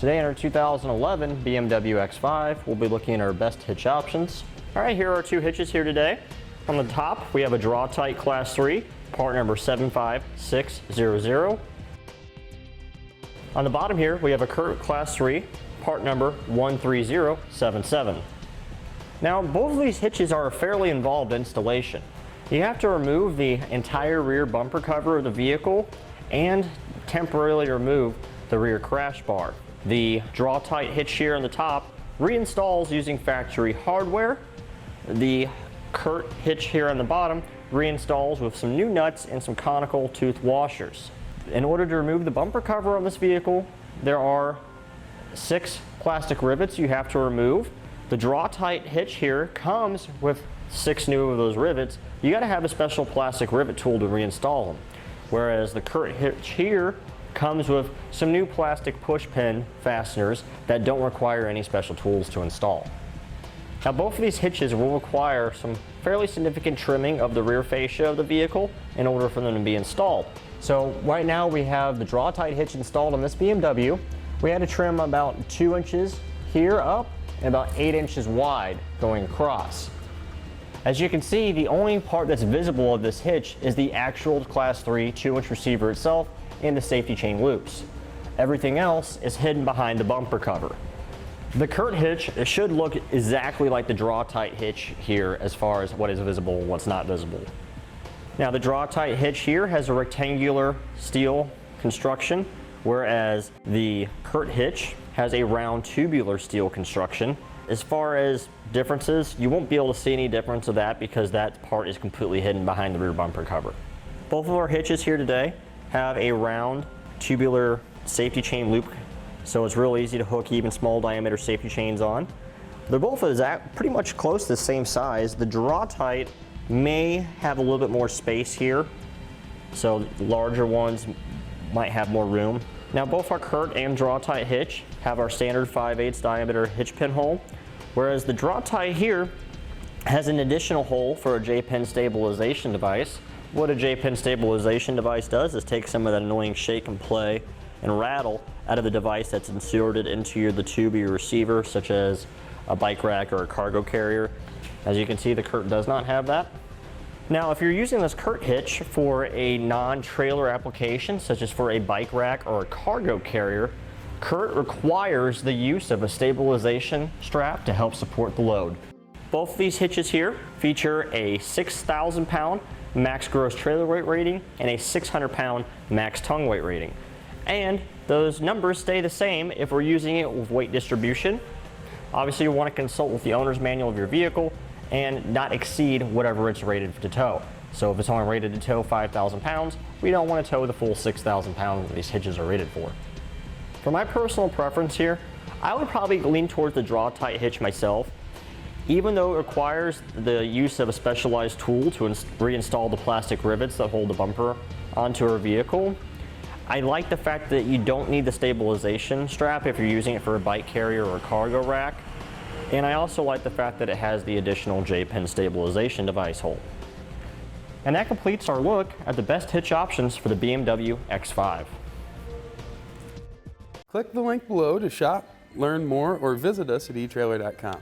Today in our 2011 BMW X5, we'll be looking at our best hitch options. All right, here are our two hitches here today. On the top, we have a Draw-Tite Class 3, part number 75600. On the bottom here, we have a Curt Class 3, part number 13077. Now, both of these hitches are a fairly involved installation. You have to remove the entire rear bumper cover of the vehicle and temporarily remove the rear crash bar. The Draw-Tite hitch here on the top reinstalls using factory hardware. The Curt hitch here on the bottom reinstalls with some new nuts and some conical tooth washers. In order to remove the bumper cover on this vehicle, there are 6 plastic rivets you have to remove. The Draw-Tite hitch here comes with 6 new of those rivets. You got to have a special plastic rivet tool to reinstall them. Whereas the Curt hitch here comes with some new plastic pushpin fasteners that don't require any special tools to install. Now, both of these hitches will require some fairly significant trimming of the rear fascia of the vehicle in order for them to be installed. So right now we have the Draw-Tite hitch installed on this BMW. We had to trim about 2 inches here up and about 8 inches wide going across. As you can see, the only part that's visible of this hitch is the actual Class 3 2-inch receiver itself and the safety chain loops. Everything else is hidden behind the bumper cover. The Curt hitch should look exactly like the Draw-Tite hitch here as far as what is visible and what's not visible. Now, the Draw-Tite hitch here has a rectangular steel construction, whereas the Curt hitch has a round tubular steel construction. As far as differences, you won't be able to see any difference of that because that part is completely hidden behind the rear bumper cover. Both of our hitches here today have a round tubular safety chain loop, so it's real easy to hook even small diameter safety chains on. They're both pretty much close to the same size. The Draw-Tite may have a little bit more space here, so larger ones might have more room. Now, both our Curt and Draw-Tite hitch have our standard 5/8 diameter hitch pin hole, whereas the Draw-Tite here has an additional hole for a J-pin stabilization device. What a J-pin stabilization device does is take some of that annoying shake and play and rattle out of the device that's inserted into the tube of your receiver, such as a bike rack or a cargo carrier. As you can see, the Curt does not have that. Now, if you're using this Curt hitch for a non-trailer application, such as for a bike rack or a cargo carrier, Curt requires the use of a stabilization strap to help support the load. Both of these hitches here feature a 6,000 pound max gross trailer weight rating and a 600 pound max tongue weight rating. And those numbers stay the same if we're using it with weight distribution. Obviously, you want to consult with the owner's manual of your vehicle and not exceed whatever it's rated to tow. So if it's only rated to tow 5,000 pounds, we don't want to tow the full 6,000 pounds that these hitches are rated for. For my personal preference here, I would probably lean towards the Draw-Tite hitch myself. Even though it requires the use of a specialized tool to reinstall the plastic rivets that hold the bumper onto our vehicle, I like the fact that you don't need the stabilization strap if you're using it for a bike carrier or a cargo rack. And I also like the fact that it has the additional J-pin stabilization device hole. And that completes our look at the best hitch options for the BMW X5. Click the link below to shop, learn more, or visit us at etrailer.com.